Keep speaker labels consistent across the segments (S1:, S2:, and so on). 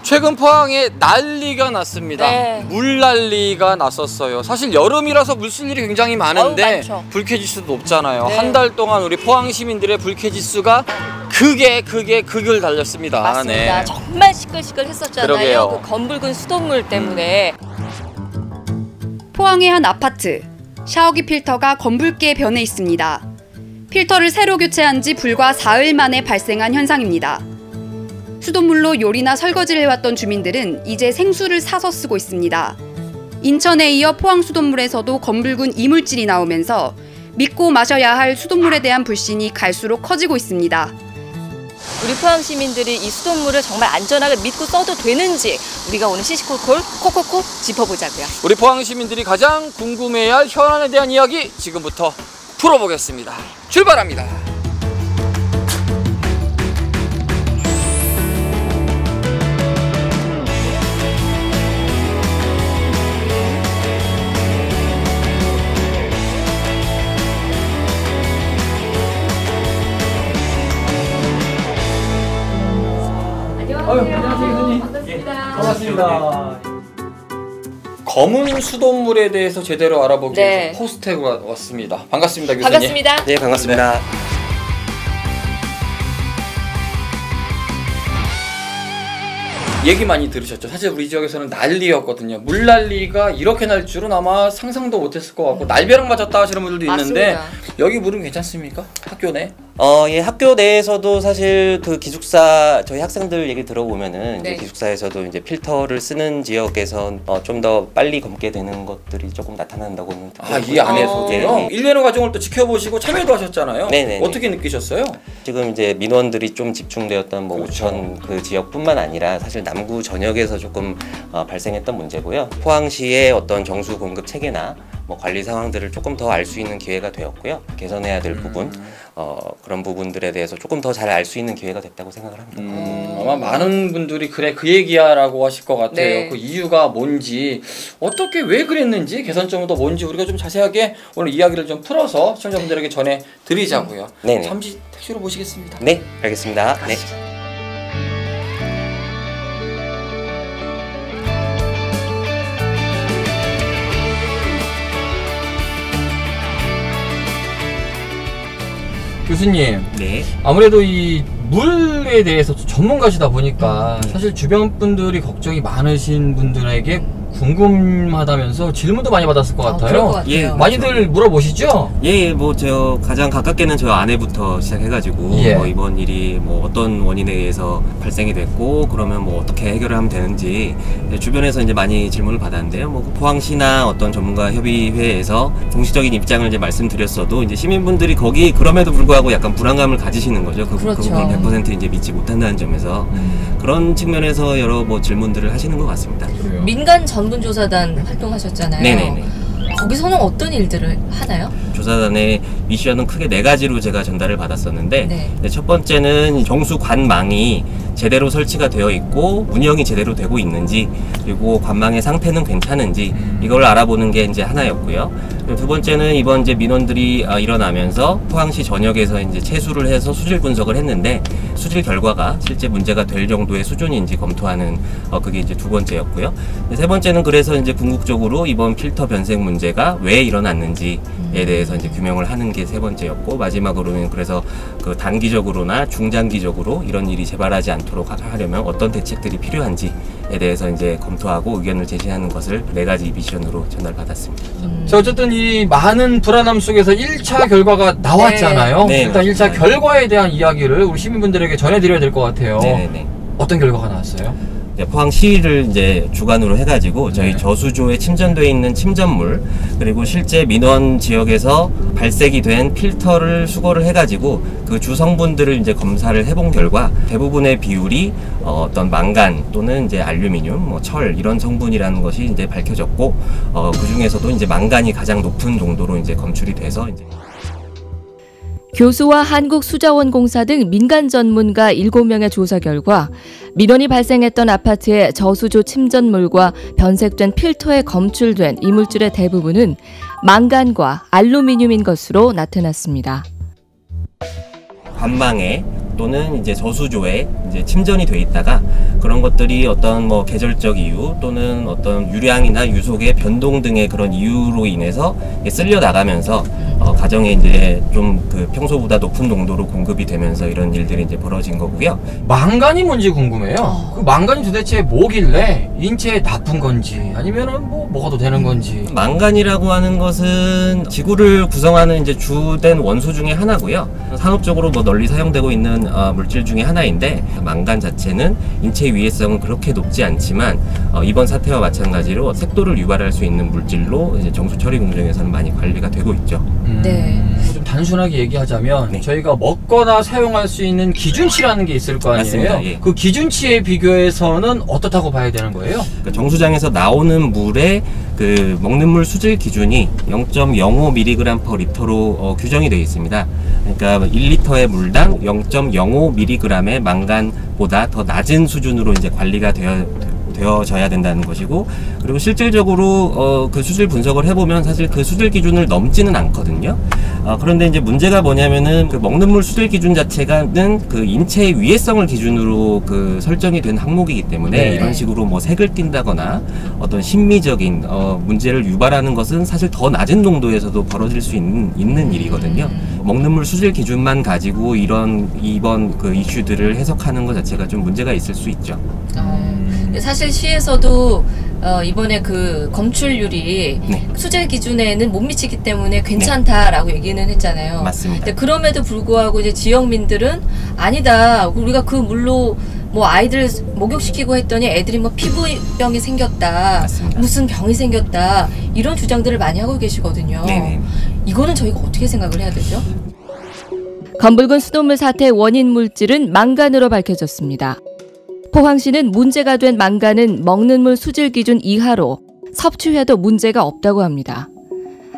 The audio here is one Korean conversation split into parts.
S1: 최근 포항에 난리가 났습니다.
S2: 네.
S1: 물난리가 났었어요. 사실 여름이라서 물 쓸 일이 굉장히 많은데 불쾌지수도 높잖아요.
S2: 네.
S1: 한 달 동안 우리 포항 시민들의 불쾌지수가 극을 달렸습니다.
S2: 맞습니다.
S1: 네.
S2: 정말 시끌시끌했었잖아요.
S1: 그러게요.
S2: 그 검붉은 수돗물 때문에.
S3: 포항의 한 아파트. 샤워기 필터가 검붉게 변해 있습니다. 필터를 새로 교체한 지 불과 4일 만에 발생한 현상입니다. 수돗물로 요리나 설거지를 해왔던 주민들은 이제 생수를 사서 쓰고 있습니다. 인천에 이어 포항 수돗물에서도 검붉은 이물질이 나오면서 믿고 마셔야 할 수돗물에 대한 불신이 갈수록 커지고 있습니다.
S2: 우리 포항 시민들이 이 수돗물을 정말 안전하게 믿고 써도 되는지 우리가 오늘 시시콜콜 콕콕콕 짚어보자고요.
S1: 우리 포항 시민들이 가장 궁금해야 할 현안에 대한 이야기 지금부터 풀어보겠습니다. 출발합니다. 안녕하세요, 교수님.
S2: 반갑습니다.
S1: 반갑습니다. 검은 수돗물에 대해서 제대로 알아보기
S2: 네.
S1: 위해서 포스텍으로 왔습니다. 반갑습니다, 교수님.
S2: 반갑습니다.
S4: 네, 반갑습니다.
S1: 얘기 많이 들으셨죠? 사실 우리 지역에서는 난리였거든요. 물난리가 이렇게 날 줄은 아마 상상도 못했을 것 같고 날벼락 맞았다 하시는 분들도 있는데
S2: 맞습니다.
S1: 여기 물은 괜찮습니까? 학교 내?
S4: 예, 학교 내에서도 사실 그 기숙사 저희 학생들 얘기 들어보면은
S2: 네.
S4: 이제 기숙사에서도 이제 필터를 쓰는 지역에선 좀 더 빨리 검게 되는 것들이 조금 나타난다고는
S1: 이 안에서도요?
S4: 예.
S1: 일련의 과정을 또 지켜보시고 참여도 하셨잖아요.
S4: 네네네.
S1: 어떻게 느끼셨어요?
S4: 지금 이제 민원들이 좀 집중되었던 뭐
S1: 그렇죠.
S4: 우천 그 지역뿐만 아니라 사실 남구 전역에서 조금 발생했던 문제고요. 포항시의 어떤 정수 공급 체계나 뭐 관리 상황들을 조금 더 알 수 있는 기회가 되었고요. 개선해야 될 부분 그런 부분들에 대해서 조금 더 잘 알 수 있는 기회가 됐다고 생각을 합니다.
S1: 아마 많은 분들이 그래 그 얘기야라고 하실 것 같아요.
S2: 네.
S1: 그 이유가 뭔지 어떻게 왜 그랬는지 개선점도 뭔지 우리가 좀 자세하게 오늘 이야기를 좀 풀어서 시청자분들에게 전해드리자고요.
S4: 네네.
S1: 잠시 택시로 모시겠습니다.
S4: 네, 알겠습니다. 네.
S1: 교수님,
S4: 네.
S1: 아무래도 이 물에 대해서 전문가시다 보니까 사실 주변 분들이 걱정이 많으신 분들에게 궁금하다면서 질문도 많이 받았을 것 같아요.
S2: 그럴 것 같아요.
S4: 예,
S1: 많이들 물어보시죠?
S4: 예, 뭐 저 가장 가깝게는 저 아내부터 시작해가지고
S1: 예.
S4: 뭐 이번 일이 뭐 어떤 원인에 의해서 발생이 됐고 그러면 뭐 어떻게 해결을 하면 되는지 주변에서 이제 많이 질문을 받았는데요. 뭐 포항시나 어떤 전문가 협의회에서 공식적인 입장을 이제 말씀드렸어도 이제 시민분들이 거기 그럼에도 불구하고 약간 불안감을 가지시는 거죠. 그
S2: 그렇죠.
S4: 부분을 100% 이제 믿지 못한다는 점에서 그런 측면에서 여러 뭐 질문들을 하시는 것 같습니다.
S1: 그래요.
S2: 민간 전문조사단 활동하셨잖아요.
S4: 네네네.
S2: 거기서는 어떤 일들을 하나요?
S4: 조사단의 미션은 크게 4가지로 제가 전달을 받았었는데
S2: 네.
S4: 첫 번째는 정수 관망이 제대로 설치가 되어 있고 운영이 제대로 되고 있는지 그리고 관망의 상태는 괜찮은지 이걸 알아보는 게 이제 하나였고요. 그리고 두 번째는 이번 이제 민원들이 일어나면서 포항시 전역에서 이제 채수를 해서 수질 분석을 했는데 수질 결과가 실제 문제가 될 정도의 수준인지 검토하는 그게 이제 두 번째였고요. 세 번째는 그래서 이제 궁극적으로 이번 필터 변색 문제가 왜 일어났는지에 대해서 이제 규명을 하는 게 세 번째였고 마지막으로는 그래서 그 단기적으로나 중장기적으로 이런 일이 재발하지 않도록 하려면 어떤 대책들이 필요한지에 대해서 이제 검토하고 의견을 제시하는 것을 4가지 미션으로 전달받았습니다.
S1: 자, 어쨌든 이 많은 불안함 속에서 1차 결과가 나왔잖아요.
S4: 네.
S1: 일단
S4: 네,
S1: 1차
S4: 맞습니다.
S1: 결과에 대한 이야기를 우리 시민분들에게 전해드려야 될 것 같아요.
S4: 네네네.
S1: 어떤 결과가 나왔어요?
S4: 포항시를 이제 주관으로 해가지고 저희
S1: 네.
S4: 저수조에 침전되어 있는 침전물 그리고 실제 민원 지역에서 발색이 된 필터를 수거를 해가지고 그 주성분들을 이제 검사를 해본 결과 대부분의 비율이 어떤 망간 또는 이제 알루미늄, 뭐 철 이런 성분이라는 것이 이제 밝혀졌고 그 중에서도 이제 망간이 가장 높은 정도로 이제 검출이 돼서 이제.
S2: 교수와 한국수자원공사 등 민간 전문가 7명의 조사 결과 민원이 발생했던 아파트의 저수조 침전물과 변색된 필터에 검출된 이물질의 대부분은 망간과 알루미늄인 것으로 나타났습니다.
S4: 관망에 또는 이제 저수조에 이제 침전이 돼 있다가 그런 것들이 어떤 뭐 계절적 이유 또는 어떤 유량이나 유속의 변동 등의 그런 이유로 인해서 쓸려 나가면서 가정에 이제 좀 그 평소보다 높은 농도로 공급이 되면서 이런 일들이 이제 벌어진 거고요.
S1: 망간이 뭔지 궁금해요. 그 망간이 도대체 뭐길래 인체에 나쁜 건지 아니면은 뭐가 더 되는 건지.
S4: 망간이라고 하는 것은 지구를 구성하는 이제 주된 원소 중에 하나고요. 산업적으로 뭐 널리 사용되고 있는 물질 중에 하나인데 망간 자체는 인체 위해성은 그렇게 높지 않지만 이번 사태와 마찬가지로 색도를 유발할 수 있는 물질로 이제 정수 처리 공정에서는 많이 관리가 되고 있죠.
S2: 네.
S1: 좀 단순하게 얘기하자면
S4: 네.
S1: 저희가 먹거나 사용할 수 있는 기준치라는 게 있을 거 아니에요?
S4: 맞습니다. 예.
S1: 그 기준치에 비교해서는 어떻다고 봐야 되는 거예요?
S4: 그러니까 정수장에서 나오는 물의 그 먹는 물 수질 기준이 0.05mg/L로 규정이 되어 있습니다. 그러니까 1리터의 물당 0.05mg의 망간보다 더 낮은 수준으로 이제 관리가 되어져야 된다는 것이고, 그리고 실질적으로 그 수질 분석을 해보면 사실 그 수질 기준을 넘지는 않거든요. 그런데 이제 문제가 뭐냐면은 그 먹는 물 수질 기준 자체가는 그 인체의 위해성을 기준으로 그 설정이 된 항목이기 때문에
S1: 네.
S4: 이런 식으로 뭐 색을 띈다거나 어떤 심미적인 문제를 유발하는 것은 사실 더 낮은 농도에서도 벌어질 수 있는 일이거든요. 먹는 물 수질 기준만 가지고 이번 그 이슈들을 해석하는 것 자체가 좀 문제가 있을 수 있죠.
S2: 사실 시에서도 이번에 그 검출률이
S4: 네.
S2: 수질 기준에는 못 미치기 때문에 괜찮다라고 얘기는 했잖아요.
S4: 맞습니다.
S2: 근데 그럼에도 불구하고 이제 지역민들은 아니다. 우리가 그 물로 뭐 아이들 목욕시키고 했더니 애들이 뭐 피부병이 생겼다.
S4: 맞습니다.
S2: 무슨 병이 생겼다. 이런 주장들을 많이 하고 계시거든요.
S4: 네네.
S2: 이거는 저희가 어떻게 생각을 해야 되죠? 검붉은 수돗물 사태의 원인 물질은 망간으로 밝혀졌습니다. 포항시는 문제가 된 망간은 먹는 물 수질 기준 이하로 섭취해도 문제가 없다고 합니다.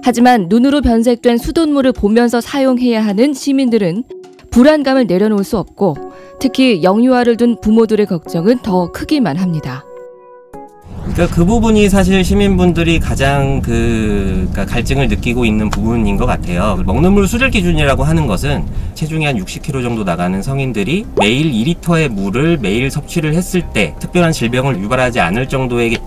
S2: 하지만 눈으로 변색된 수돗물을 보면서 사용해야 하는 시민들은 불안감을 내려놓을 수 없고 특히 영유아를 둔 부모들의 걱정은 더 크기만 합니다.
S4: 그러니까 그 부분이 사실 시민분들이 가장 그러니까 갈증을 느끼고 있는 부분인 것 같아요. 먹는 물 수질 기준이라고 하는 것은 체중이 한 60kg 정도 나가는 성인들이 매일 2리터의 물을 매일 섭취를 했을 때 특별한 질병을 유발하지 않을 정도의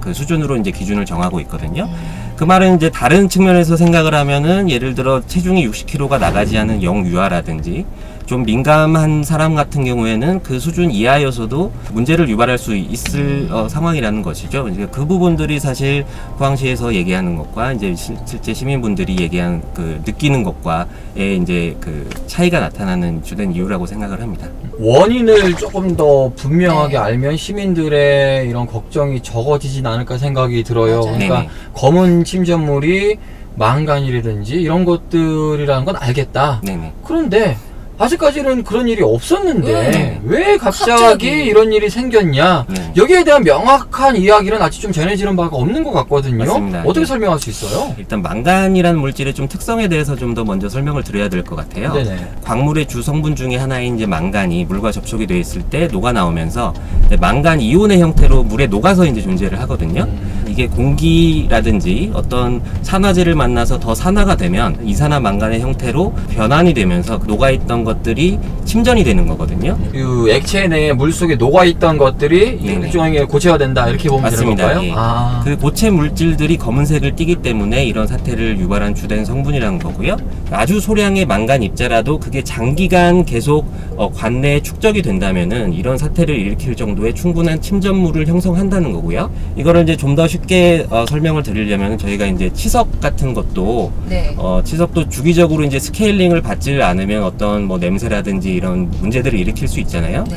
S4: 그 수준으로 이제 기준을 정하고 있거든요. 그 말은 이제 다른 측면에서 생각을 하면은 예를 들어 체중이 60kg가 나가지 않은 영유아라든지 좀 민감한 사람 같은 경우에는 그 수준 이하여서도 문제를 유발할 수 있을 상황이라는 것이죠. 이제 그 부분들이 사실 포항시에서 얘기하는 것과 이제 실제 시민분들이 얘기하는 그 느끼는 것과의 이제 그 차이가 나타나는 주된 이유라고 생각을 합니다.
S1: 원인을 조금 더 분명하게 알면 시민들의 이런 걱정이 적어지진 않을까 생각이 들어요.
S2: 맞아요.
S1: 그러니까
S4: 네네.
S1: 검은 침전물이 망간이라든지 이런 것들이라는 건 알겠다.
S4: 네네.
S1: 그런데 아직까지는 그런 일이 없었는데
S2: 네.
S1: 왜 갑자기
S2: 갑자기.
S1: 이런 일이 생겼냐.
S4: 네.
S1: 여기에 대한 명확한 이야기는 아직 좀 전해지는 바가 없는 것 같거든요.
S4: 맞습니다.
S1: 어떻게
S4: 네.
S1: 설명할 수 있어요?
S4: 일단 망간이라는 물질의 좀 특성에 대해서 좀 더 먼저 설명을 드려야 될 것 같아요.
S1: 네네.
S4: 광물의 주 성분 중에 하나인 이제 망간이 물과 접촉이 되어 있을 때 녹아 나오면서 망간 이온의 형태로 물에 녹아서 이제 존재를 하거든요. 이게 공기라든지 어떤 산화제를 만나서 더 산화가 되면 이산화망간의 형태로 변환이 되면서 녹아있던 것들이 침전이 되는 거거든요.
S1: 그 액체 내에 물 속에 녹아있던 것들이
S4: 네네.
S1: 일종의 고체가 된다 이렇게 보면
S4: 맞습니다.
S1: 되는 건가요?
S4: 예.
S1: 아.
S4: 그 고체 물질들이 검은색을 띠기 때문에 이런 사태를 유발한 주된 성분이라는 거고요. 아주 소량의 망간 입자라도 그게 장기간 계속 관내에 축적이 된다면은 이런 사태를 일으킬 정도의 충분한 침전물을 형성한다는 거고요. 이거를 이제 좀 더 쉽게 설명을 드리려면 저희가 이제 치석 같은 것도
S2: 네.
S4: 치석도 주기적으로 이제 스케일링을 받지 않으면 어떤 뭐 냄새라든지 이런 문제들을 일으킬 수 있잖아요.
S2: 네.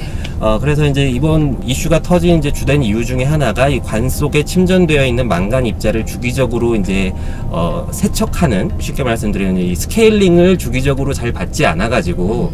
S4: 그래서 이제 이번 이슈가 터진 이제 주된 이유 중에 하나가 이 관 속에 침전되어 있는 망간 입자를 주기적으로 이제 세척하는, 쉽게 말씀드리면 이 스케일링을 주기적으로 잘 받지 않아 가지고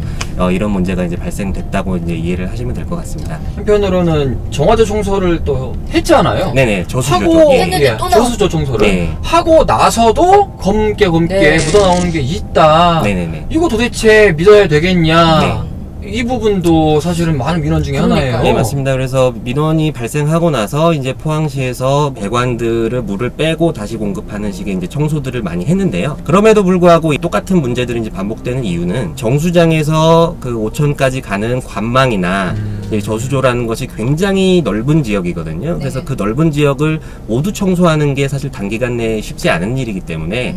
S4: 이런 문제가 이제 발생됐다고 이제 이해를 하시면 될 것 같습니다.
S1: 한편으로는 정화조 청소를 또 했잖아요.
S4: 네네, 저수조죠.
S1: 하고
S4: 예.
S2: 했는데 또
S1: 저수조 청소를
S4: 네.
S1: 하고 나서도 검게
S2: 네.
S1: 묻어나오는 게 있다.
S4: 네네네.
S1: 이거 도대체 믿어야 되겠냐?
S4: 네.
S1: 이 부분도 사실은 많은 민원 중에 하나예요.
S4: 네, 맞습니다. 그래서 민원이 발생하고 나서 이제 포항시에서 배관들을 물을 빼고 다시 공급하는 식의 이제 청소들을 많이 했는데요. 그럼에도 불구하고 똑같은 문제들이 이제 반복되는 이유는 정수장에서 그 오천까지 가는 관망이나 이제 저수조라는 것이 굉장히 넓은 지역이거든요. 그래서 그 넓은 지역을 모두 청소하는 게 사실 단기간 내에 쉽지 않은 일이기 때문에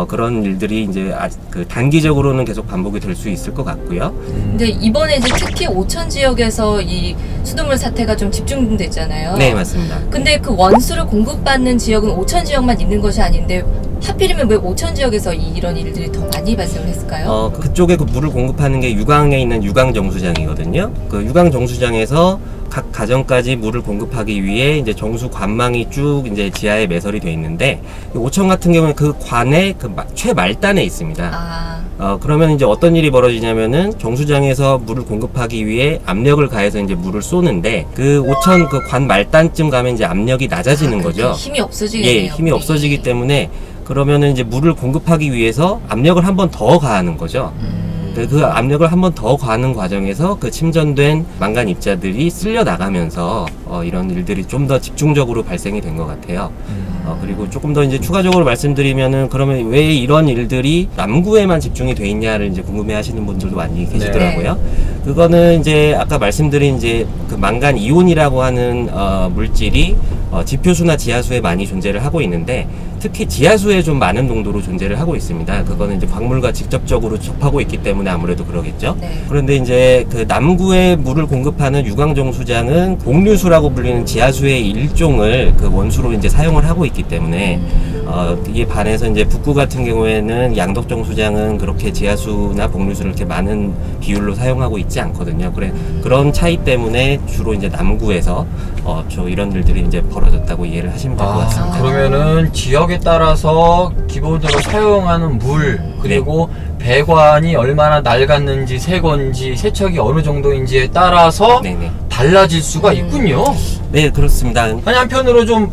S4: 그런 일들이 이제 그 단기적으로는 계속 반복이 될 수 있을 것 같고요.
S2: 근데 이번에 이제 특히 오천 지역에서 이 수돗물 사태가 좀 집중됐잖아요.
S4: 네, 맞습니다.
S2: 근데 그 원수를 공급받는 지역은 오천 지역만 있는 것이 아닌데 하필이면 왜 오천 지역에서 이런 일들이 더 많이 발생을 했을까요?
S4: 그쪽에 그 물을 공급하는 게 유광에 있는 유광 정수장이거든요. 그 유광 정수장에서 각 가정까지 물을 공급하기 위해 이제 정수 관망이 쭉 이제 지하에 매설이 돼 있는데 오천 같은 경우는 그 관의 그 최말단에 있습니다. 그러면 이제 어떤 일이 벌어지냐면은 정수장에서 물을 공급하기 위해 압력을 가해서 이제 물을 쏘는데 그 오천 그 관 말단쯤 가면 이제 압력이 낮아지는 거죠.
S2: 힘이 없어지겠네요.
S4: 예, 힘이 없어지기 때문에 그러면은 이제 물을 공급하기 위해서 압력을 한 번 더 가하는 거죠. 그 압력을 한 번 더 가하는 과정에서 그 침전된 망간 입자들이 쓸려 나가면서 이런 일들이 좀 더 집중적으로 발생이 된 것 같아요. 그리고 조금 더 이제 추가적으로 말씀드리면은 그러면 왜 이런 일들이 남구에만 집중이 돼 있냐를 이제 궁금해하시는 분들도 많이 계시더라고요. 그거는 이제 아까 말씀드린 이제 그 망간 이온이라고 하는 물질이 지표수나 지하수에 많이 존재를 하고 있는데 특히 지하수에 좀 많은 농도로 존재를 하고 있습니다. 그거는 이제 광물과 직접적으로 접하고 있기 때문에 아무래도 그러겠죠. 그런데 이제 그 남구에 물을 공급하는 유광정수장은 복류수라고 불리는 지하수의 일종을 그 원수로 이제 사용을 하고 있기 때문에 이에 반해서 이제 북구 같은 경우에는 양덕정수장은 그렇게 지하수나 복류수를 이렇게 많은 비율로 사용하고 있지 않거든요. 그런 차이 때문에 주로 이제 남구에서 이런 일들이 이제 벌어졌다고 이해를 하시면 될 것 같습니다.
S1: 그러면은 지역에 따라서 기본적으로 사용하는 물 그리고 배관이 얼마나 낡았는지 새 건지 세척이 어느 정도인지에 따라서 달라질 수가 있군요.
S4: 네, 그렇습니다.
S1: 아니 한편으로 좀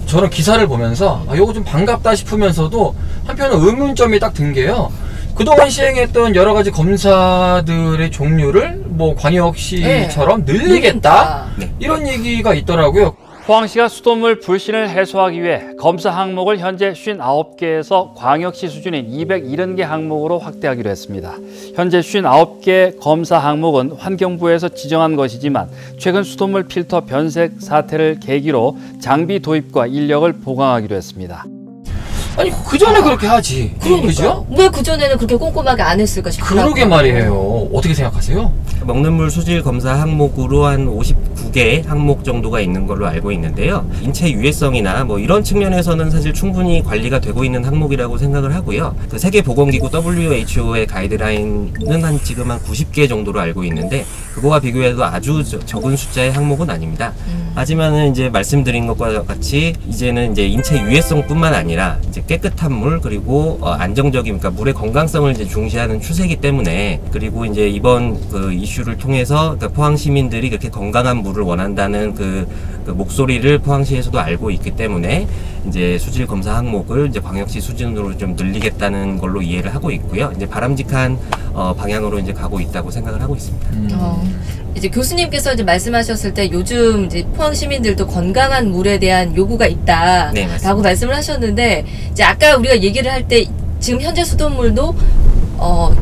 S1: 저는 기사를 보면서 요거 좀 반갑다 싶으면서도 한편으로 의문점이 딱 든 게요. 그동안 시행했던 여러 가지 검사들의 종류를 뭐 광역시처럼 늘리겠다 이런 얘기가 있더라고요.
S5: 포항시가 수돗물 불신을 해소하기 위해 검사 항목을 현재 59개에서 광역시 수준인 270개 항목으로 확대하기로 했습니다. 현재 59개 검사 항목은 환경부에서 지정한 것이지만 최근 수돗물 필터 변색 사태를 계기로 장비 도입과 인력을 보강하기로 했습니다.
S1: 아니 그 전에 그렇게 하지. 그죠?
S2: 왜 그 전에는 그렇게 꼼꼼하게 안 했을까 싶어요.
S1: 그러게 말이에요. 어떻게 생각하세요?
S4: 먹는 물 수질 검사 항목으로 한 59개 항목 정도가 있는 걸로 알고 있는데요. 인체 유해성이나 뭐 이런 측면에서는 사실 충분히 관리가 되고 있는 항목이라고 생각을 하고요. 그 세계보건기구 WHO의 가이드라인은 지금 한 90개 정도로 알고 있는데 그거와 비교해도 아주 적은 숫자의 항목은 아닙니다. 하지만은 이제 말씀드린 것과 같이 이제는 이제 인체 유해성뿐만 아니라 이제 깨끗한 물 그리고 안정적인 그러니까 물의 건강성을 이제 중시하는 추세이기 때문에 그리고 이제 이번 그 이슈를 통해서 그러니까 포항 시민들이 그렇게 건강한 물을 원한다는 그 목소리를 포항시에서도 알고 있기 때문에 이제 수질 검사 항목을 이제 광역시 수준으로 좀 늘리겠다는 걸로 이해를 하고 있고요. 이제 바람직한 방향으로 이제 가고 있다고 생각을 하고 있습니다.
S2: 이제 교수님께서 이제 말씀하셨을 때 요즘 이제 포항 시민들도 건강한 물에 대한 요구가 있다라고 말씀을 하셨는데 이제 아까 우리가 얘기를 할 때 지금 현재 수돗물도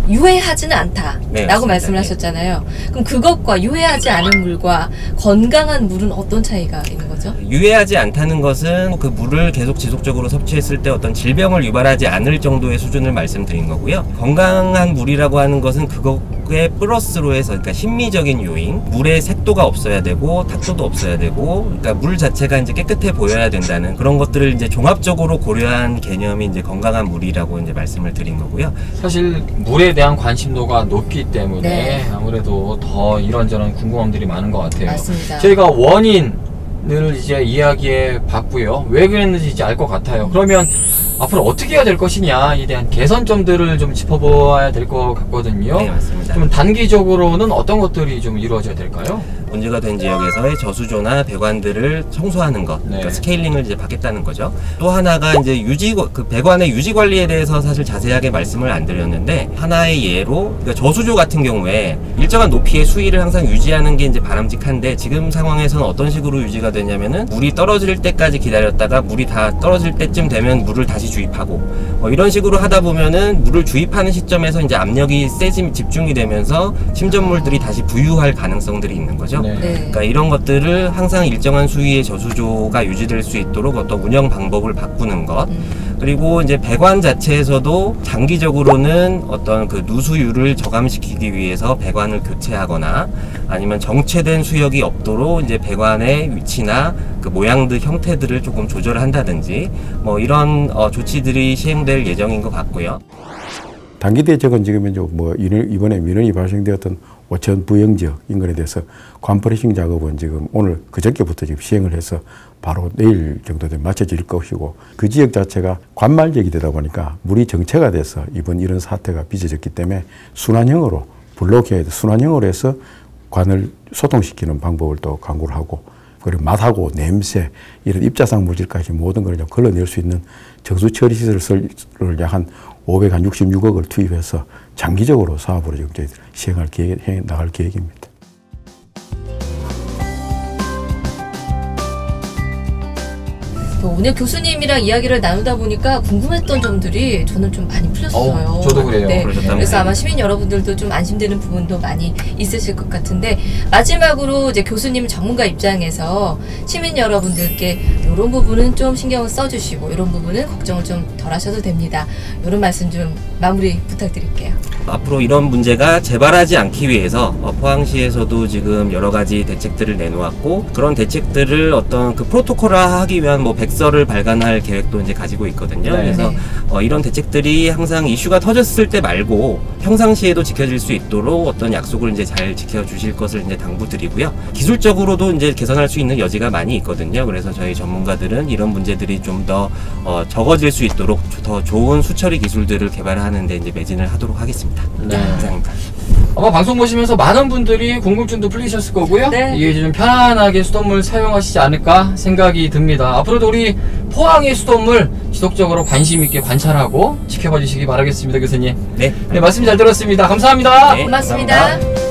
S2: 유해하지는 않다라고 말씀을 하셨잖아요. 그럼 그것과 유해하지 않은 물과 건강한 물은 어떤 차이가 있는 거죠?
S4: 유해하지 않다는 것은 그 물을 계속 지속적으로 섭취했을 때 어떤 질병을 유발하지 않을 정도의 수준을 말씀드린 거고요. 건강한 물이라고 하는 것은 그거에 플러스로 해서 그러니까 심미적인 요인, 물의 색도가 없어야 되고 탁도도 없어야 되고 그러니까 물 자체가 이제 깨끗해 보여야 된다는 그런 것들을 이제 종합적으로 고려한 개념이 이제 건강한 물이라고 이제 말씀을 드린 거고요.
S1: 사실 물에 대한 관심도가 높기 때문에 아무래도 더 이런저런 궁금함들이 많은 것 같아요.
S2: 맞습니다.
S1: 저희가 원인을 이제 이야기해 봤고요. 왜 그랬는지 이제 알 것 같아요. 그러면 앞으로 어떻게 해야 될 것이냐에 대한 개선점들을 좀 짚어보아야 될 것 같거든요.
S4: 네, 맞습니다.
S1: 그럼 단기적으로는 어떤 것들이 좀 이루어져야 될까요?
S4: 문제가 된 지역에서의 저수조나 배관들을 청소하는 것, 그러니까
S1: 네.
S4: 스케일링을 이제 받겠다는 거죠. 또 하나가 이제 그 배관의 유지 관리에 대해서 사실 자세하게 말씀을 안 드렸는데, 하나의 예로 그러니까 저수조 같은 경우에 일정한 높이의 수위를 항상 유지하는 게 이제 바람직한데, 지금 상황에서는 어떤 식으로 유지가 되냐면은 물이 떨어질 때까지 기다렸다가 물이 다 떨어질 때쯤 되면 물을 다시 주입하고, 이런 식으로 하다 보면은 물을 주입하는 시점에서 이제 압력이 집중이 되면서 침전물들이 다시 부유할 가능성들이 있는 거죠.
S1: 네.
S4: 그러니까 이런 것들을 항상 일정한 수위의 저수조가 유지될 수 있도록 어떤 운영 방법을 바꾸는 것, 그리고 이제 배관 자체에서도 장기적으로는 어떤 그 누수율을 저감시키기 위해서 배관을 교체하거나, 아니면 정체된 수역이 없도록 이제 배관의 위치나 그 모양들 형태들을 조금 조절한다든지 뭐 이런 조치들이 시행될 예정인 것 같고요.
S6: 단기 대책은 지금 이제 뭐 이번에 민원이 발생되었던 오천 부영 지역 인근에 대해서 관프레싱 작업은 지금 오늘 그저께부터 지금 시행을 해서 바로 내일 정도 되면 마쳐질 것이고, 그 지역 자체가 관말 지역이 되다 보니까 물이 정체가 돼서 이번 이런 사태가 빚어졌기 때문에 순환형으로 블록해야 돼. 순환형으로 해서 관을 소통시키는 방법을 또 강구를 하고, 그리고 맛하고 냄새 이런 입자상 물질까지 모든 걸 걸러낼 수 있는 정수 처리 시설을 약 한 566억을 투입해서 장기적으로 사업으로 지금 저희들 시행해 나갈 계획입니다.
S2: 오늘 교수님이랑 이야기를 나누다 보니까 궁금했던 점들이 저는 좀 많이 풀렸어요.
S1: 저도 그래요.
S2: 네.
S4: 그러셨다면
S2: 그래서 아마 시민 여러분들도 좀 안심되는 부분도 많이 있으실 것 같은데, 마지막으로 이제 교수님 전문가 입장에서 시민 여러분들께 이런 부분은 좀 신경을 써주시고 이런 부분은 걱정을 좀 덜 하셔도 됩니다. 이런 말씀 좀 마무리 부탁드릴게요.
S4: 앞으로 이런 문제가 재발하지 않기 위해서 포항시에서도 지금 여러 가지 대책들을 내놓았고, 그런 대책들을 어떤 그 프로토콜화하기 위한 뭐 백서를 발간할 계획도 이제 가지고 있거든요.
S1: 네.
S4: 그래서 이런 대책들이 항상 이슈가 터졌을 때 말고 평상시에도 지켜질 수 있도록 어떤 약속을 이제 잘 지켜주실 것을 이제 당부드리고요. 기술적으로도 이제 개선할 수 있는 여지가 많이 있거든요. 그래서 저희 전문가들은 이런 문제들이 좀 더 적어질 수 있도록 더 좋은 수처리 기술들을 개발하는데 이제 매진을 하도록 하겠습니다.
S1: 네.
S4: 감사합니다.
S1: 아마 방송 보시면서 많은 분들이 궁금증도 풀리셨을 거고요.
S2: 네.
S1: 이게 좀 편안하게 수돗물 사용하시지 않을까 생각이 듭니다. 앞으로도 우리 포항의 수돗물 지속적으로 관심 있게 관찰하고 지켜봐 주시기 바라겠습니다, 교수님.
S4: 네.
S1: 네, 말씀 잘 들었습니다. 감사합니다.
S4: 네.
S2: 고맙습니다.
S4: 감사합니다.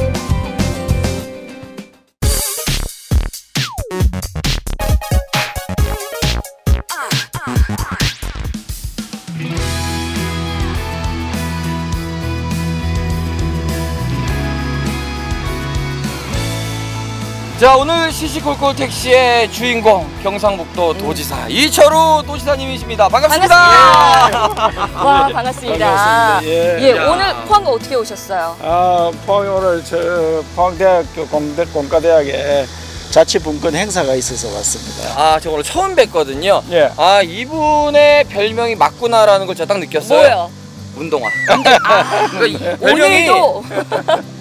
S1: 자, 오늘 시시콜콜 택시의 주인공 경상북도 도지사 이철우 도지사님이십니다. 반갑습니다.
S7: 와, 반갑습니다.
S8: 반갑습니다. 예.
S1: 야.
S7: 오늘 포항 어떻게 오셨어요?
S8: 포항에 오늘 포항대학교 공과대학에 자치분권 행사가 있어서 왔습니다.
S1: 아, 저 오늘 처음 뵀거든요.
S8: 예.
S1: 아, 이분의 별명이 맞구나라는 걸 제가 딱 느꼈어요.
S7: 뭐요?
S1: 운동화.
S7: 아,
S1: 그러니까 별명이
S7: 오늘도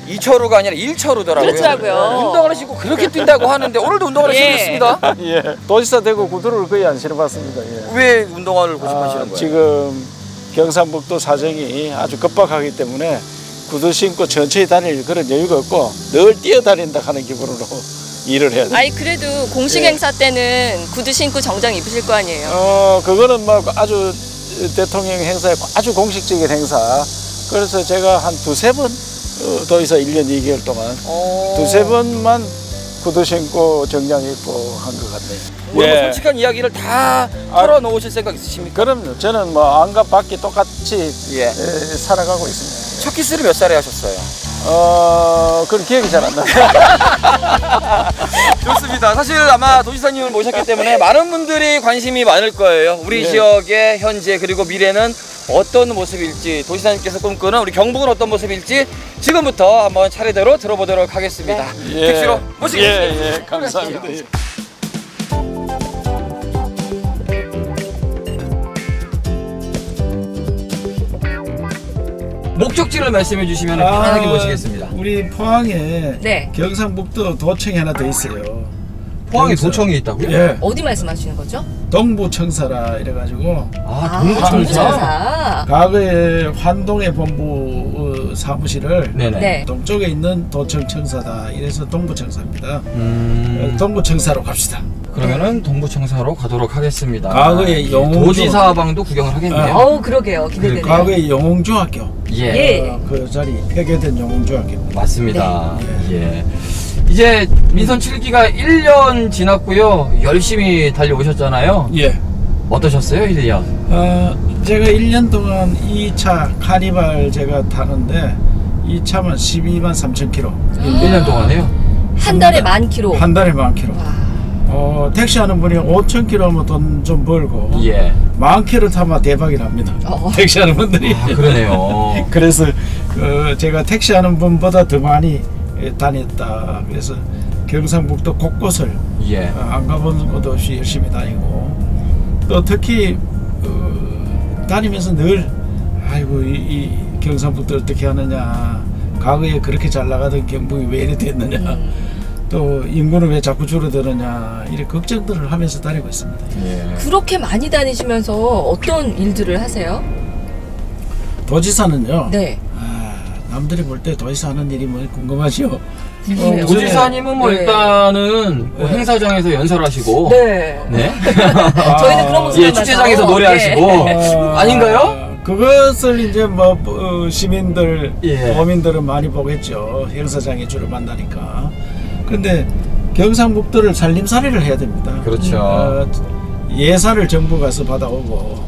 S1: 이철우가 아니라 일철우더라고요.
S7: 그렇더라고요.
S1: 운동화를 신고 그렇게 뛴다고 하는데 오늘도 운동화를
S7: 예.
S1: 신으셨습니다.
S8: 예. 도지사 되고 구두를 거의 안 신어봤습니다. 예.
S1: 왜 운동화를 고집하시는 거예요?
S8: 지금 경상북도 사정이 아주 급박하기 때문에 구두 신고 천천히 다닐 그런 여유가 없고 늘 뛰어다닌다 하는 기분으로 일을 해야 돼요.
S7: 아니 그래도 공식
S8: 예.
S7: 행사 때는 구두 신고 정장 입으실 거 아니에요?
S8: 그거는 뭐 아주 대통령 행사에 아주 공식적인 행사. 그래서 제가 한 두세 번 도지사 1년 2개월 동안 두세 번만 구두 신고 정장 입고 한 것 같네요.
S1: 오늘 뭐 솔직한 이야기를 다 털어놓으실 생각 있으십니까?
S8: 그럼요. 저는 뭐 안과 밖이 똑같이
S1: 예.
S8: 살아가고 있습니다.
S1: 첫 키스를 몇 살에 하셨어요?
S8: 그런 기억이 잘 안 나요.
S1: 좋습니다. 사실 아마 도지사님을 모셨기 때문에 많은 분들이 관심이 많을 거예요. 우리
S8: 네.
S1: 지역의 현재 그리고 미래는 어떤 모습일지, 도지사님께서 꿈꾸는 우리 경북은 어떤 모습일지 지금부터 한번 차례대로 들어보도록 하겠습니다.
S8: 예.
S1: 택시로 모시겠습니다.
S8: 예, 감사합니다. 예.
S1: 목적지를 말씀해 주시면 편하게 모시겠습니다.
S8: 우리 포항에
S2: 네.
S8: 경상북도 도청이 하나 돼 있어요.
S1: 포항에
S8: 여기서.
S1: 도청이 있다고요?
S8: 예.
S2: 어디 말씀하시는 거죠?
S8: 동부청사라 이래가지고
S1: 아, 동부청사.
S2: 동부청사.
S8: 과거에 환동의 본부 그 사무실을
S1: 네네.
S2: 네.
S8: 동쪽에 있는 도청청사다. 이래서 동부청사입니다. 동부청사로 갑시다.
S1: 그러면은 동부청사로 가도록 하겠습니다.
S8: 과거의 영웅
S1: 도지사방도 구경을 하겠네요.
S2: 어우, 그러게요. 기대되네요.
S8: 과거의 영웅중학교.
S1: 예.
S8: 그 자리 폐교된 영웅중학교입니다.
S1: 맞습니다. 예. 이제 민선 7기가 1년 지났고요. 열심히 달려오셨잖아요.
S8: 예.
S1: 어떠셨어요, 1년?
S8: 제가 1년 동안 2차 카니발 제가 타는데 이 차만 12만 3천 킬로.
S1: 1년 동안에요?
S2: 한 달에 10,000km.
S8: 한 달에 10,000km. 택시 하는 분이 5,000km 하면 돈 좀 벌고
S1: 예.
S8: 10,000km 타면 대박이 납니다. 택시 하는 분들이.
S1: 그러네요.
S8: 그래서 제가 택시 하는 분보다 더 많이 다녔다. 그래서 경상북도 곳곳을
S1: 예.
S8: 안 가본 곳 없이 열심히 다니고 또 특히 다니면서 늘 아이고 이 경상북도 어떻게 하느냐, 과거에 그렇게 잘 나가던 경북이 왜 이래 됐느냐, 또 인구는 왜 자꾸 줄어드느냐, 이렇게 걱정들을 하면서 다니고 있습니다.
S1: 예.
S2: 그렇게 많이 다니시면서 어떤 일들을 하세요?
S8: 도지사는요.
S2: 네.
S8: 남들이 볼 때 도지사 하는 일이 뭐 궁금하죠.
S2: 궁금해요.
S1: 도지사님은 뭐
S2: 네.
S1: 일단은 뭐 행사장에서 연설하시고,
S2: 네.
S1: 네.
S2: 저희는 그런 모습을
S1: 예, 축제장에서
S2: 봐서.
S1: 노래하시고, 아닌가요?
S8: 그것을 이제 뭐 시민들,
S1: 예.
S8: 도민들은 많이 보겠죠. 행사장에 주로 만나니까. 근데 경상북도를 살림살이를 해야 됩니다.
S1: 그렇죠.
S8: 예산을 정부 가서 받아오고,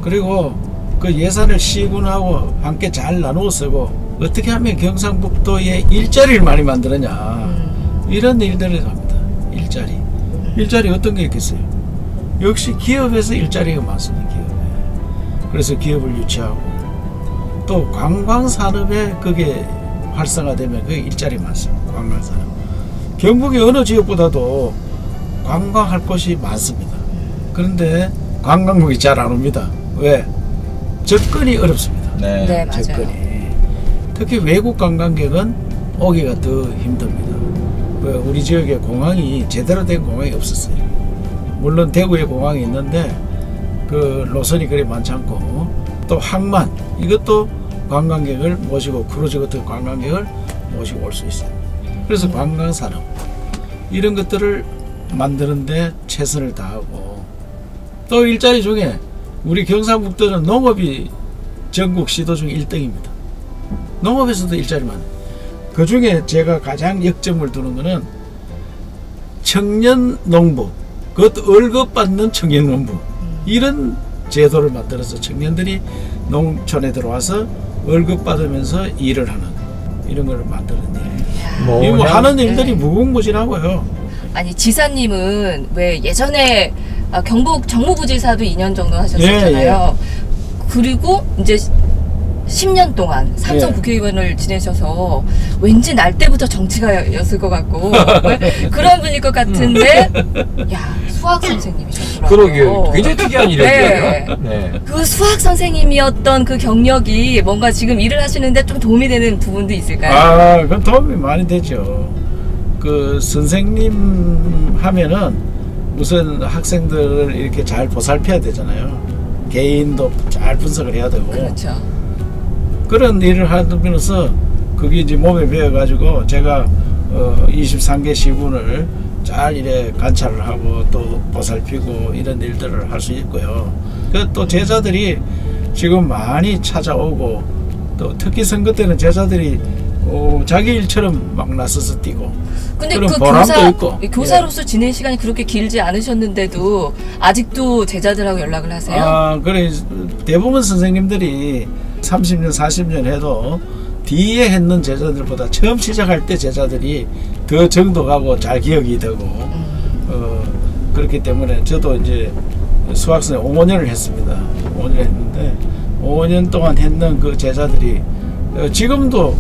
S8: 그리고 그 예산을 시군하고 함께 잘 나누어 쓰고 어떻게 하면 경상북도에 일자리를 많이 만드느냐, 이런 일들을 합니다. 일자리 어떤 게 있겠어요? 역시 기업에서 일자리가 많습니다. 기업에. 그래서 기업을 유치하고 또 관광산업에 그게 활성화되면 그게 일자리 많습니다. 관광산업. 경북의 어느 지역보다도 관광할 곳이 많습니다. 그런데 관광국이 잘 안 옵니다. 왜? 접근이 어렵습니다.
S1: 네.
S2: 네, 맞아요.
S8: 접근이. 특히 외국 관광객은 오기가 더 힘듭니다. 우리 지역에 공항이 제대로 된 공항이 없었어요. 물론 대구에 공항이 있는데 그 노선이 그리 많지 않고, 또 항만, 이것도 관광객을 모시고 크루즈 같은 관광객을 모시고 올 수 있어요. 그래서 관광산업 이런 것들을 만드는데 최선을 다하고, 또 일자리 중에 우리 경상북도는 농업이 전국 시도 중 1등입니다. 농업에서도 일자리 많아요. 그 중에 제가 가장 역점을 두는 거는 청년 농부, 그것도 월급 받는 청년 농부, 이런 제도를 만들어서 청년들이 농촌에 들어와서 월급 받으면서 일을 하는 이런 걸 만드는 일. 뭐 하는 일들이 무궁무진하고요.
S2: 아니, 지사님은 왜 예전에 경북 정무부지사도 2년 정도 하셨었잖아요. 그리고 이제 10년 동안 삼성 국회의원을 지내셔서 왠지 날 때부터 정치가였을 것 같고 그런 분일 것 같은데, 야, 수학 선생님이셨더라고요.
S1: 그러게요. 굉장히 특이한 일이었어요.
S2: 네.
S1: 네.
S2: 그 수학 선생님이었던 그 경력이 뭔가 지금 일을 하시는데 좀 도움이 되는 부분도 있을까요?
S8: 그건 도움이 많이 되죠. 그 선생님 하면은 우선 학생들을 이렇게 잘 보살펴야 되잖아요. 개인도 잘 분석을 해야 되고.
S2: 그렇죠.
S8: 그런 일을 하면서 그게 이제 몸에 배어가지고 제가 23개 시군을 잘 이래 관찰을 하고 또 보살피고 이런 일들을 할 수 있고요. 또 제자들이 지금 많이 찾아오고, 또 특히 선거 때는 제자들이 자기 일처럼 막 나서서 뛰고.
S2: 근데
S8: 그런
S2: 그
S8: 보람도 있고.
S2: 교사로서 지낸 시간이 그렇게 길지 않으셨는데도 아직도 제자들하고 연락을 하세요?
S8: 그래, 대부분 선생님들이 30년, 40년 해도 뒤에 했는 제자들보다 처음 시작할 때 제자들이 더 정도 가고 잘 기억이 되고, 그렇기 때문에 저도 이제 수학선생 5년을 했습니다. 5년을 했는데 5년 동안 했는 그 제자들이 지금도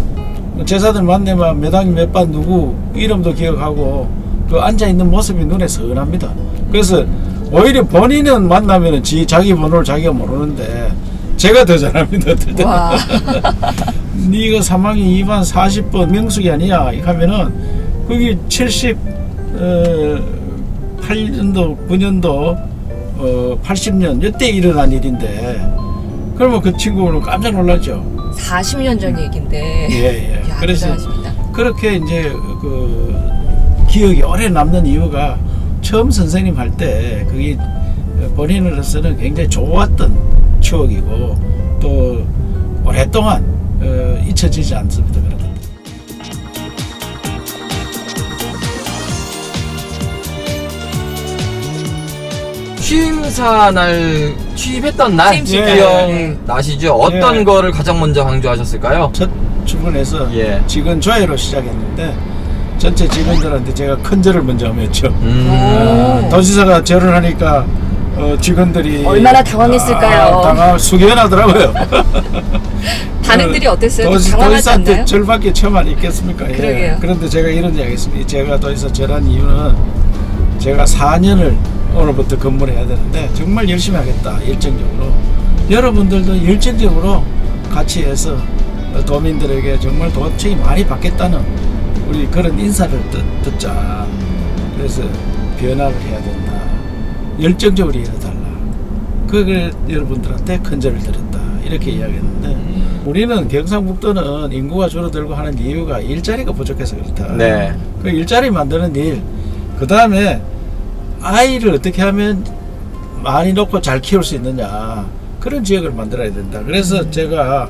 S8: 제자들 만나면 몇 학년 몇 반 누구 이름도 기억하고 그 앉아있는 모습이 눈에 선합니다. 그래서 오히려 본인은 만나면 자기 번호를 자기가 모르는데 제가 더 잘합니다. 어떨 때. 네가 3학년 2반 40번 명숙이 아니야 하면은 거기 78년도 9년도 80년 이때 일어난 일인데, 그러면 그 친구는 깜짝 놀랐죠.
S7: 40년 전 얘기인데.
S8: 예.
S7: 이야,
S8: 그래서
S7: 대단하십니다.
S8: 그렇게 이제 그 기억이 오래 남는 이유가 처음 선생님 할 때 그게 본인으로서는 굉장히 좋았던 추억이고 또 오랫동안 잊혀지지 않습니다.
S1: 취임사 날 취임했던 날
S7: 취임식
S1: 기억나시죠? 어떤 거를 가장 먼저 강조하셨을까요?
S8: 첫 출근해서
S1: 예.
S8: 직원 조회로 시작했는데 전체 직원들한테 제가 큰 절을 먼저 하면 했죠. 도지사가 절을 하니까 직원들이
S7: 얼마나 당황했을까요?
S8: 숙연하더라고요.
S7: 반응들이 어땠어요? 당황하지
S8: 도지사한테
S7: 않나요?
S8: 절밖에 처음 안 있겠습니까?
S7: 그러게요.
S8: 그런데 제가 이런 이야기 했습니다. 제가 도지사 절한 이유는 제가 4년을 오늘부터 근무를 해야 되는데 정말 열심히 하겠다. 열정적으로 여러분들도 열정적으로 같이 해서 도민들에게 정말 도청이 많이 받겠다는 우리 그런 인사를 듣자. 그래서 변화를 해야 된다. 열정적으로 일해달라. 그걸 여러분들한테 큰 절을 드렸다. 이렇게 이야기했는데 우리는 경상북도는 인구가 줄어들고 하는 이유가 일자리가 부족해서 그렇다.
S1: 네.
S8: 그 일자리 만드는 일, 그 다음에 아이를 어떻게 하면 많이 놓고 잘 키울 수 있느냐, 그런 지역을 만들어야 된다. 그래서 제가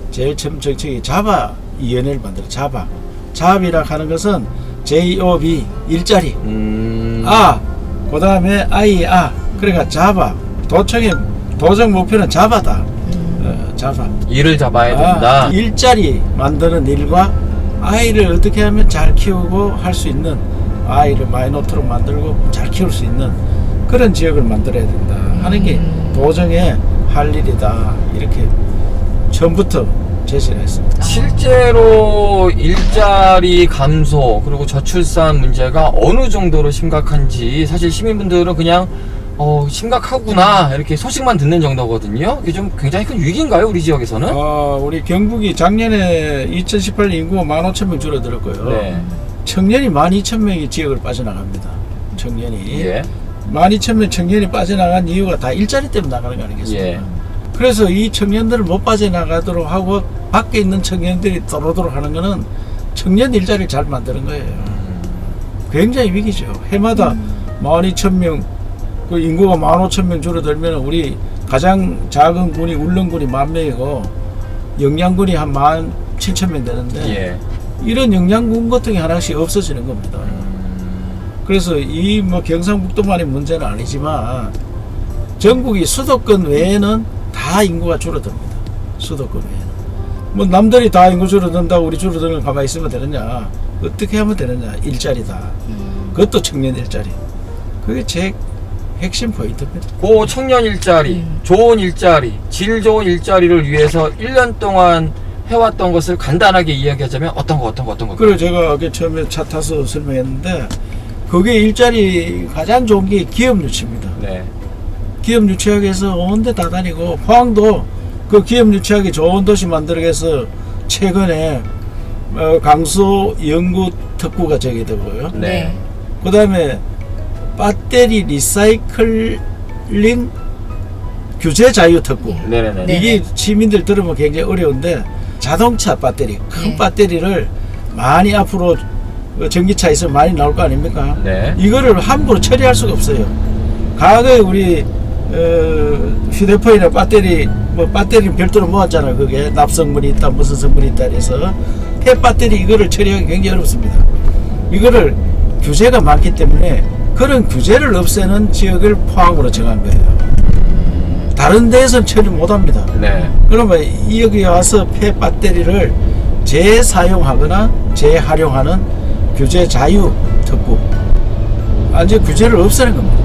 S8: 제일 처음 정책이 잡아위원회를 만들어. 잡이라 하는 것은 JOB 일자리, 그 다음에 그러니까 도청의 도정 목표는 잡아다.
S1: 일을 잡아야 된다.
S8: 일자리 만드는 일과 아이를 어떻게 하면 잘 키우고 할 수 있는, 아이를 많이 놓도록 만들고 잘 키울 수 있는 그런 지역을 만들어야 된다 하는 게 도정의 할 일이다. 이렇게 처음부터 제시를 했습니다.
S1: 실제로 일자리 감소 그리고 저출산 문제가 어느 정도로 심각한지 사실 시민분들은 그냥 심각하구나 이렇게 소식만 듣는 정도거든요. 이게 좀 굉장히 큰 위기인가요, 우리 지역에서는?
S8: 우리 경북이 작년에 2018년 인구가 15,000명 줄어들었고요.
S1: 네.
S8: 청년이 12,000명이 지역을 빠져나갑니다. 청년이.
S1: 예.
S8: 12,000명 청년이 빠져나간 이유가 다 일자리 때문에 나가는 거 아니겠습니까?
S1: 예.
S8: 그래서 이 청년들을 못 빠져나가도록 하고 밖에 있는 청년들이 들어오도록 하는 거는 청년 일자리를 잘 만드는 거예요. 굉장히 위기죠. 해마다 12,000명, 그 인구가 15,000명 줄어들면 우리 가장 작은 군이 울릉군이 10,000명이고 영양군이 한 17,000명 되는데
S1: 예.
S8: 이런 영양군 같은 게 하나씩 없어지는 겁니다. 그래서 이 경상북도만의 문제는 아니지만 전국이 수도권 외에는 다 인구가 줄어듭니다. 수도권 외에는. 남들이 다 인구 줄어든다고 우리 줄어드는 걸 가만히 있으면 되느냐. 어떻게 하면 되느냐. 일자리다. 그것도 청년 일자리. 그게 제 핵심 포인트입니다.
S1: 그 청년 일자리, 좋은 일자리, 질 좋은 일자리를 위해서 1년 동안 해왔던 것을 간단하게 이야기하자면 어떤 거?
S8: 그래 제가 처음에 차 타서 설명했는데 그게 일자리 가장 좋은 게 기업 유치입니다.
S1: 네.
S8: 기업 유치하게 해서 온 데 다 다니고 포항도 그 기업 유치하기 좋은 도시 만들기 위해서 최근에 강소 연구 특구가 제기되고요.
S1: 네.
S8: 그 다음에 배터리 리사이클링 규제 자유 특구.
S1: 네네네.
S8: 이게 시민들 들으면 굉장히 어려운데 자동차 배터리, 큰 배터리를 많이 앞으로 전기차 있으면 많이 나올 거 아닙니까?
S1: 네.
S8: 이거를 함부로 처리할 수가 없어요. 과거에 우리 휴대폰이나 배터리, 배터리는 별도로 모았잖아요. 그게 납성물이 있다, 무슨 성분이 있다 해서 폐배터리 이거를 처리하기 굉장히 어렵습니다. 이거를 규제가 많기 때문에 그런 규제를 없애는 지역을 포항으로 정한 거예요. 다른 데에서는 처리 못합니다.
S1: 네.
S8: 그러면 여기 와서 폐배터리를 재사용하거나 재활용하는 규제 자유 특구, 완전 규제를 없애는 겁니다.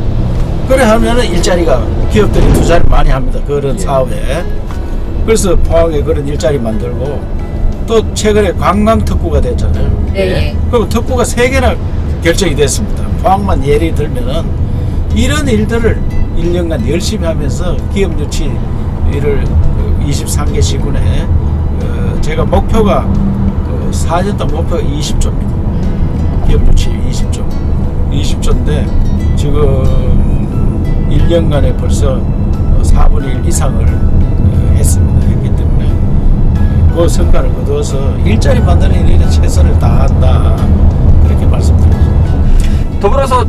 S8: 그래 하면은 일자리가 기업들이 투자를 많이 합니다. 그런 사업에. 그래서 포항에 그런 일자리 만들고 또 최근에 관광 특구가 됐잖아요.
S7: 네.
S8: 그리고 특구가 3개나 결정이 됐습니다. 포항만 예를 들면은 이런 일들을 1년간 열심히 하면서 기업 유치 일을 23개 시군에 제가 목표가 4년 동안 목표가 20조입니다. 기업 유치 20조인데 지금 1년간에 벌써 4분의 1 이상을 했습니다. 했기 때문에 그 최고 성과를 거두어서 일자리 만드는 일에 최선을 다한다. 그렇게 말씀드렸습니다.
S1: 더불어서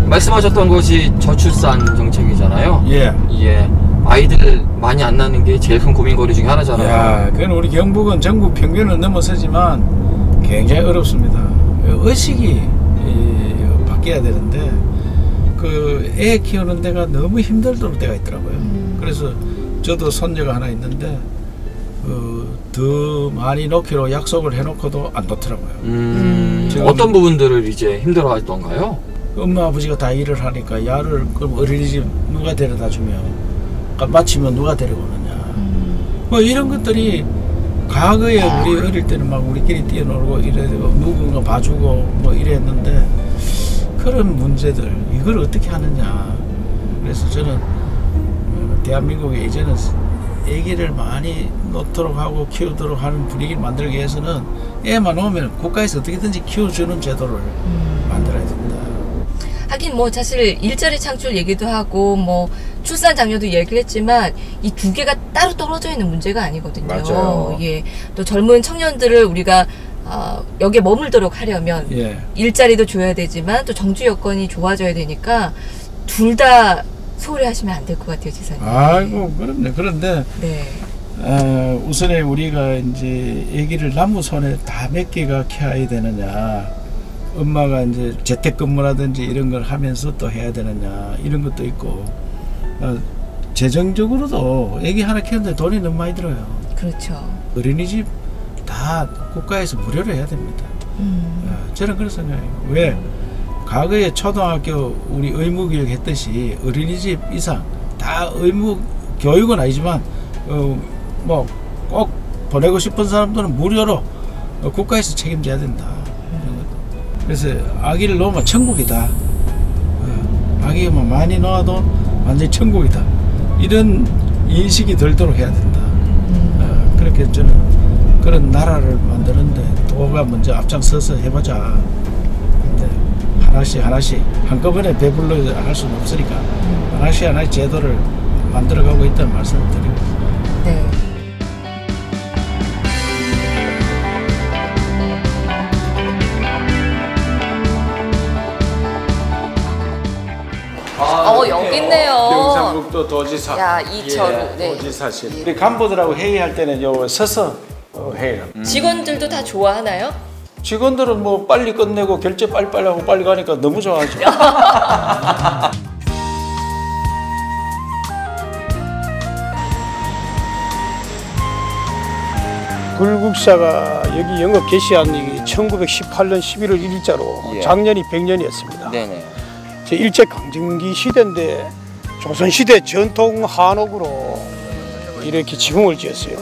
S1: 말씀하셨던 것이 저출산 정책이잖아요.
S8: 예.
S1: 예. 아이들 많이 안 낳는 게 제일 큰 고민거리 중에 하나잖아요.
S8: 야, 그건 우리 경북은 전국 평균은 넘어서지만 굉장히 어렵습니다. 의식이 바뀌어야 되는데 그 애 키우는 데가 너무 힘들도록 때가 있더라고요. 그래서 저도 손녀가 하나 있는데 더 많이 놓기로 약속을 해놓고도 안 놓더라고요.
S1: 어떤 부분들을 이제 힘들어하던가요?
S8: 엄마 아버지가 다 일을 하니까 야를 그럼 어린이집 누가 데려다 주며 마치면 누가 데려오느냐 뭐 이런 것들이 과거에 우리 어릴 때는 막 우리끼리 뛰어놀고 이래고 누군가 봐주고 뭐 이랬는데 그런 문제들 이걸 어떻게 하느냐. 그래서 저는 대한민국에 이제는 애기를 많이 놓도록 하고 키우도록 하는 분위기를 만들기 위해서는 애만 오면 국가에서 어떻게든지 키워주는 제도를 만들어야 된다.
S2: 하긴 뭐 사실 일자리 창출 얘기도 하고 뭐 출산 장려도 얘기를 했지만 이 두 개가 따로 떨어져 있는 문제가 아니거든요.
S1: 맞아요.
S2: 예. 또 젊은 청년들을 우리가 여기에 머물도록 하려면
S8: 예.
S2: 일자리도 줘야 되지만 또 정주 여건이 좋아져야 되니까 둘 다 소홀히 하시면 안 될 것 같아요, 지사님.
S8: 아이고 그럼요. 그런데
S2: 네.
S8: 우선에 우리가 이제 아기를 남부손에 다 몇 개가 키워야 되느냐, 엄마가 이제 재택근무라든지 이런 걸 하면서 또 해야 되느냐 이런 것도 있고 재정적으로도 아기 하나 키우는데 돈이 너무 많이 들어요.
S2: 그렇죠.
S8: 어린이집 다 국가에서 무료로 해야 됩니다. 저는 그런 생각해요. 왜? 과거에 초등학교 우리 의무교육 했듯이 어린이집 이상 다 의무 교육은 아니지만 뭐 꼭 보내고 싶은 사람들은 무료로 국가에서 책임져야 된다. 그래서 아기를 놓으면 천국이다. 아기가 많이 놓아도 완전히 천국이다. 이런 인식이 들도록 해야 된다. 그렇게 저는 그런 나라를 만드는데 도가 먼저 앞장서서 해보자. 근데 하나씩 한꺼번에 배불러 할 수는 없으니까 하나씩 제도를 만들어가고 있다는 말씀을 드리고 있습니다.
S2: 네.
S7: 여기 있네요.
S8: 경상북도 도지사.
S7: 야, 이철우.
S8: 예,
S7: 네.
S8: 도지사실. 우리 간부들하고 회의할 때는 요 서서 회의를.
S7: 직원들도 다 좋아하나요?
S8: 직원들은 뭐 빨리 끝내고 결제 빨리빨리 하고 빨리 가니까 너무 좋아하죠.
S9: 굴국사가 여기 영업 개시한 1918년 11월 1일자로 작년이 100년이었습니다.
S1: 네네.
S9: 일제강점기 시대인데 조선시대 전통 한옥으로 이렇게 지붕을 지었어요.